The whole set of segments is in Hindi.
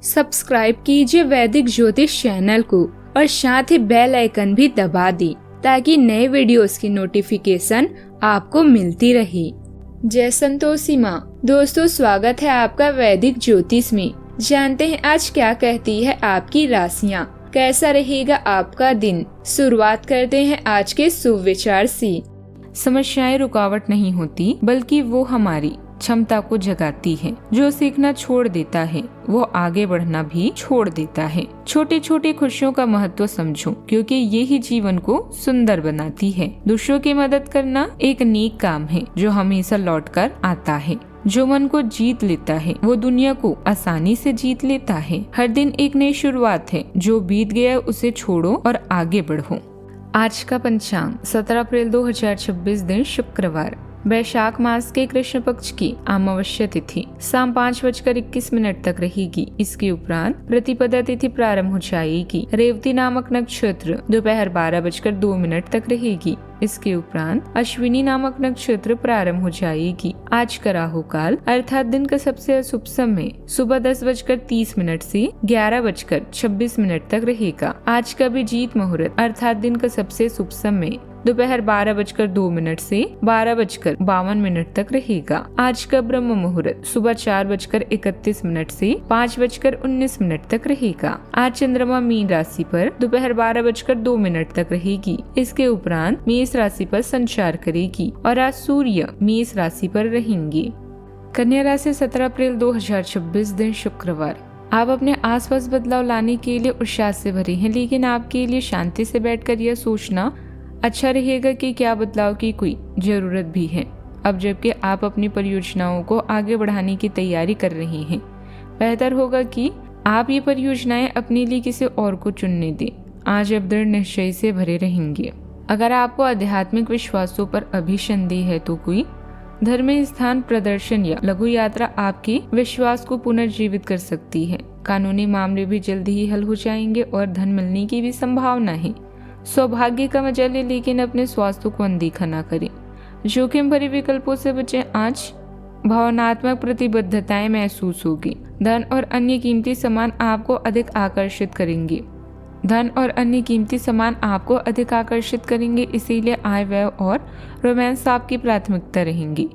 सब्सक्राइब कीजिए वैदिक ज्योतिष चैनल को और साथ ही बेल आइकन भी दबा दी ताकि नए वीडियोस की नोटिफिकेशन आपको मिलती रहे। जय संतोषी माँ। दोस्तों, स्वागत है आपका वैदिक ज्योतिष में। जानते हैं आज क्या कहती है आपकी राशियाँ, कैसा रहेगा आपका दिन। शुरुआत करते हैं आज के शुभ विचार से। समस्याएं रुकावट नहीं होती बल्कि वो हमारी क्षमता को जगाती है। जो सीखना छोड़ देता है वो आगे बढ़ना भी छोड़ देता है। छोटी छोटी खुशियों का महत्व समझो क्योंकि ये ही जीवन को सुंदर बनाती है। दूसरों की मदद करना एक नेक काम है जो हमेशा लौट कर आता है। जो मन को जीत लेता है वो दुनिया को आसानी से जीत लेता है। हर दिन एक नई शुरुआत है। जो बीत गया उसे छोड़ो और आगे बढ़ो। आज का पंचांग 17 अप्रैल 2026 दिन शुक्रवार, वैशाख मास के कृष्ण पक्ष की अमावस्या तिथि शाम 5:21 तक रहेगी। इसके उपरांत प्रतिपदा तिथि प्रारंभ हो जाएगी। रेवती नामक नक्षत्र दोपहर 12:02 तक रहेगी। इसके उपरांत अश्विनी नामक नक्षत्र प्रारंभ हो जाएगी। आज का राहु काल अर्थात दिन का सबसे अशुभ समय सुबह 10:30 से 11:26 तक रहेगा। आज का अभिजीत मुहूर्त अर्थात दिन का सबसे शुभ समय दोपहर 12:02 से 12:52 तक रहेगा। आज का ब्रह्म मुहूर्त सुबह 4:31 से 5:19 तक रहेगा। आज चंद्रमा मीन राशि पर दोपहर 12:02 तक रहेगी। इसके उपरांत मेष राशि पर संचार करेगी और आज सूर्य मेष राशि पर रहेंगे। कन्या राशि 17 अप्रैल 2026 दिन शुक्रवार। आप अपने आसपास बदलाव लाने के लिए उत्साह से भरे हैं, लेकिन आपके लिए शांति से बैठकर यह सोचना अच्छा रहेगा कि क्या बदलाव की कोई जरूरत भी है। अब जबकि आप अपनी परियोजनाओं को आगे बढ़ाने की तैयारी कर रहे हैं, बेहतर होगा कि आप ये परियोजनाएं अपने लिए किसी और को चुनने दें। आज आप दृढ़ निश्चय से भरे रहेंगे। अगर आपको आध्यात्मिक विश्वासों पर अभी संदेह है तो कोई धर्मीय स्थान प्रदर्शन या लघु यात्रा आपके विश्वास को पुनर्जीवित कर सकती है। कानूनी मामले भी जल्दी ही हल हो जाएंगे और धन मिलने की भी संभावना है। सौभाग्य का मजा ले, लेकिन अपने स्वास्थ्य को अनदेखा न करें। जोखिम भरे विकल्पों से बचें। आज भावनात्मक प्रतिबद्धताएं महसूस होगी। धन और अन्य कीमती सामान आपको अधिक आकर्षित करेंगे। इसीलिए आय व्यय और रोमांस आपकी प्राथमिकता रहेंगी।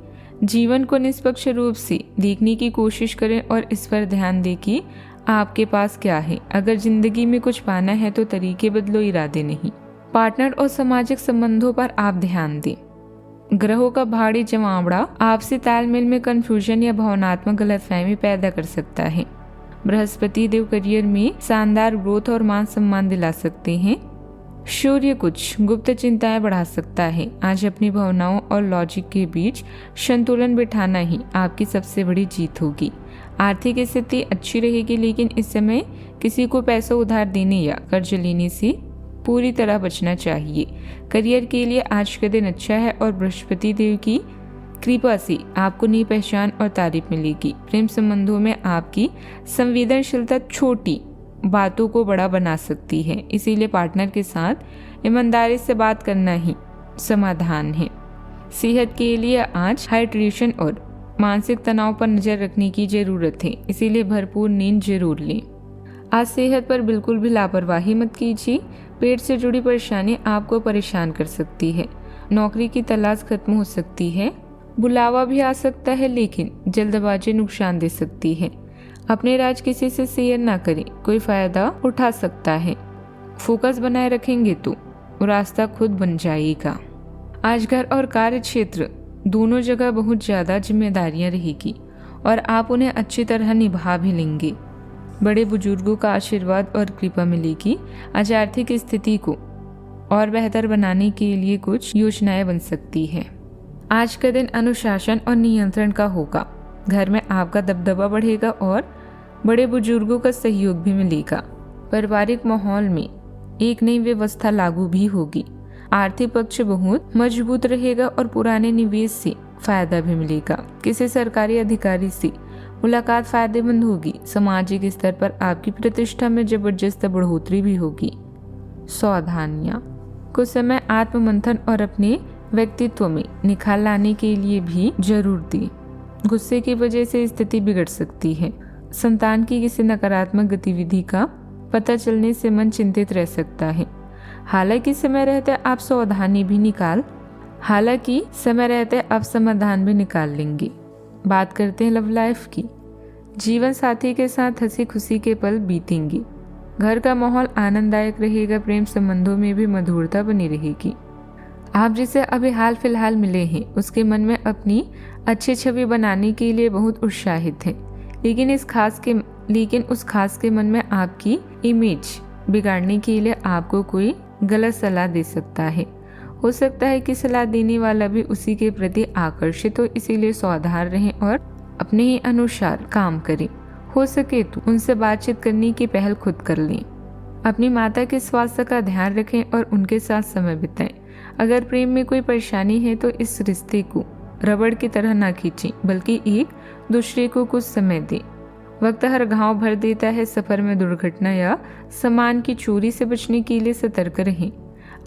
जीवन को निष्पक्ष रूप से देखने की कोशिश करें और इस पर ध्यान दें कि आपके पास क्या है। अगर जिंदगी में कुछ पाना है तो तरीके बदलो, इरादे नहीं। पार्टनर और सामाजिक संबंधों पर आप ध्यान दें। ग्रहों का भारी जमावड़ा आपसी तालमेल में कंफ्यूजन या भावनात्मक गलतफहमी पैदा कर सकता है। बृहस्पति देव करियर में शानदार ग्रोथ और मान सम्मान दिला सकते हैं। सूर्य कुछ गुप्त चिंताएं बढ़ा सकता है। आज अपनी भावनाओं और लॉजिक के बीच संतुलन बिठाना ही आपकी सबसे बड़ी जीत होगी। आर्थिक स्थिति अच्छी रहेगी, लेकिन इस समय किसी को पैसा उधार देने या कर्ज लेने से पूरी तरह बचना चाहिए। करियर के लिए आज का दिन अच्छा है और बृहस्पति देव की कृपा से आपको नई पहचान और तारीफ मिलेगी। प्रेम संबंधों में आपकी संवेदनशीलता छोटी बातों को बड़ा बना सकती है, इसीलिए पार्टनर के साथ ईमानदारी से बात करना ही समाधान है। सेहत के लिए आज हाइड्रेशन और मानसिक तनाव पर नजर रखने की जरूरत है, इसीलिए भरपूर नींद जरूर लें। आज सेहत पर बिल्कुल भी लापरवाही मत कीजिए। पेट से जुड़ी परेशानी आपको परेशान कर सकती है। नौकरी की तलाश खत्म हो सकती है। बुलावा भी आ सकता है, लेकिन जल्दबाजी नुकसान दे सकती है। अपने राज किसी से शेयर ना करें, कोई फायदा उठा सकता है। फोकस बनाए रखेंगे तो रास्ता खुद बन जाएगा। आज घर और कार्य क्षेत्र दोनों जगह बहुत ज्यादा जिम्मेदारियां रहेगी और आप उन्हें अच्छी तरह निभा भी लेंगे। बड़े बुजुर्गों का आशीर्वाद और कृपा मिलेगी। आज आर्थिक स्थिति को और बेहतर बनाने के लिए कुछ योजनाएं बन सकती है। आज का दिन अनुशासन और नियंत्रण का होगा। घर में आपका दबदबा बढ़ेगा और बड़े बुजुर्गों का सहयोग भी मिलेगा। पारिवारिक माहौल में एक नई व्यवस्था लागू भी होगी। आर्थिक पक्ष बहुत मजबूत रहेगा और पुराने निवेश से फायदा भी मिलेगा। किसी सरकारी अधिकारी से मुलाकात फायदेमंद होगी। सामाजिक स्तर पर आपकी प्रतिष्ठा में जबरदस्त बढ़ोतरी भी होगी। सावधानियां। कुछ समय आत्म मंथन और अपने व्यक्तित्व में निखार लाने के लिए भी जरूर दें। गुस्से की वजह से स्थिति बिगड़ सकती है। संतान की किसी नकारात्मक गतिविधि का पता चलने से मन चिंतित रह सकता है। हालांकि समय रहते आप समाधान भी निकाल लेंगे। बात करते हैं लव लाइफ की। जीवन साथी के साथ हंसी खुशी के पल बीतेंगे। घर का माहौल आनंददायक रहेगा। प्रेम संबंधों में भी मधुरता बनी रहेगी। आप जिसे अभी हाल फिलहाल मिले हैं उसके मन में अपनी अच्छी छवि बनाने के लिए बहुत उत्साहित है, लेकिन उस खास के मन में आपकी इमेज बिगाड़ने के लिए आपको कोई गलत सलाह दे सकता है। हो सकता है कि सलाह देने वाला भी उसी के प्रति आकर्षित हो, इसीलिए सावधान रहें और अपने ही अनुसार काम करें। हो सके तो उनसे बातचीत करने की पहल खुद कर लें। अपनी माता के स्वास्थ्य का ध्यान रखें और उनके साथ समय बिताएं। अगर प्रेम में कोई परेशानी है तो इस रिश्ते को रबड़ की तरह ना खींचें, बल्कि एक दूसरे को कुछ समय दें। वक्त हर घाव भर देता है। सफर में दुर्घटना या सामान की चोरी से बचने के लिए सतर्क रहें।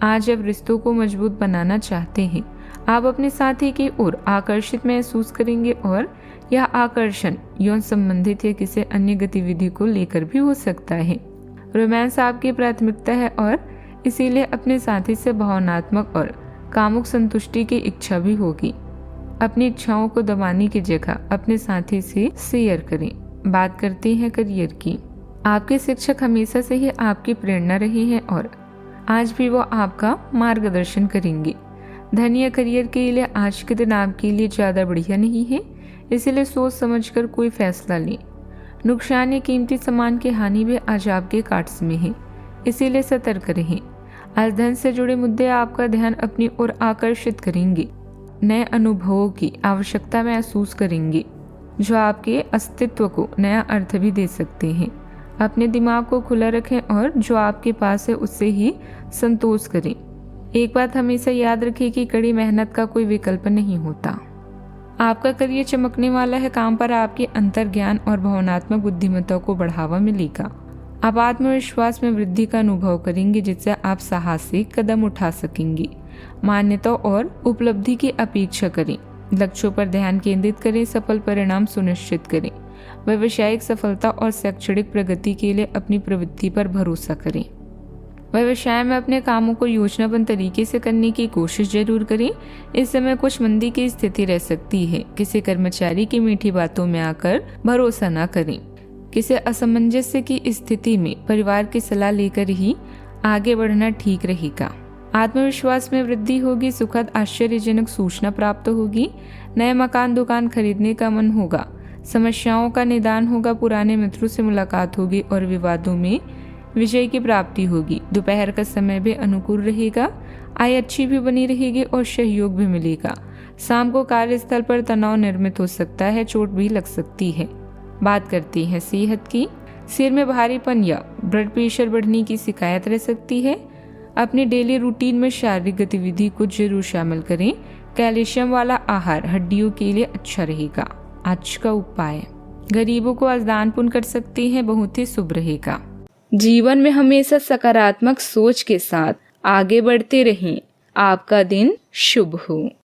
आज जब रिश्तों को मजबूत बनाना चाहते हैं, आप अपने साथी की ओर आकर्षित महसूस करेंगे और यह आकर्षण यौन संबंधित या किसी अन्य गतिविधि को लेकर भी हो सकता है। रोमांस आपकी प्राथमिकता है और इसीलिए अपने साथी से भावनात्मक और कामुक संतुष्टि की इच्छा भी होगी। अपनी इच्छाओं को दबाने की जगह अपने साथी से शेयर करें। बात करते हैं करियर की। आपके शिक्षक हमेशा से ही आपकी प्रेरणा रहे हैं और आज भी वो आपका मार्गदर्शन करेंगे। धन या करियर के लिए आज के दिन आपके लिए ज़्यादा बढ़िया नहीं है, इसलिए सोच समझकर कोई फैसला लें। नुकसान या कीमती सामान की हानि भी आज आपके कार्ड्स में है, इसीलिए सतर्क रहें। आज धन से जुड़े मुद्दे आपका ध्यान अपनी ओर आकर्षित करेंगे। नए अनुभवों की आवश्यकता महसूस करेंगे जो आपके अस्तित्व को नया अर्थ भी दे सकते हैं। अपने दिमाग को खुला रखें और जो आपके पास है उससे ही संतोष करें। एक बात हमेशा याद रखें कि कड़ी मेहनत का कोई विकल्प नहीं होता। आपका करियर चमकने वाला है। काम पर आपके अंतर्ज्ञान और भावनात्मक बुद्धिमत्ता को बढ़ावा मिलेगा। आप आत्मविश्वास में वृद्धि का अनुभव करेंगे, जिससे आप साहसिक कदम उठा सकेंगे। मान्यता और उपलब्धि की अपेक्षा करें। लक्ष्यों पर ध्यान केंद्रित करें। सफल परिणाम सुनिश्चित करें। व्यावसायिक सफलता और शैक्षणिक प्रगति के लिए अपनी प्रवृत्ति पर भरोसा करें। व्यवसाय में अपने कामों को योजनाबद्ध तरीके से करने की कोशिश जरूर करें। इस समय कुछ मंदी की स्थिति रह सकती है। किसी कर्मचारी की मीठी बातों में आकर भरोसा न करें। किसी असमंजस्य की स्थिति में परिवार की सलाह लेकर ही आगे बढ़ना ठीक रहेगा। आत्मविश्वास में वृद्धि होगी। सुखद आश्चर्यजनक सूचना प्राप्त होगी। नए मकान दुकान खरीदने का मन होगा। समस्याओं का निदान होगा। पुराने मित्रों से मुलाकात होगी और विवादों में विजय की प्राप्ति होगी। दोपहर का समय भी अनुकूल रहेगा। आय अच्छी भी बनी रहेगी और सहयोग भी मिलेगा। शाम को कार्यस्थल पर तनाव निर्मित हो सकता है। चोट भी लग सकती है। बात करते हैं सेहत की। सिर में भारीपन या ब्लड प्रेशर बढ़ने की शिकायत रह सकती है। अपनी डेली रूटीन में शारीरिक गतिविधि को जरूर शामिल करें। कैल्शियम वाला आहार हड्डियों के लिए अच्छा रहेगा। आज का उपाय, गरीबों को आज दान पुण्य कर सकते हैं, बहुत ही शुभ रहेगा। जीवन में हमेशा सकारात्मक सोच के साथ आगे बढ़ते रहें। आपका दिन शुभ हो।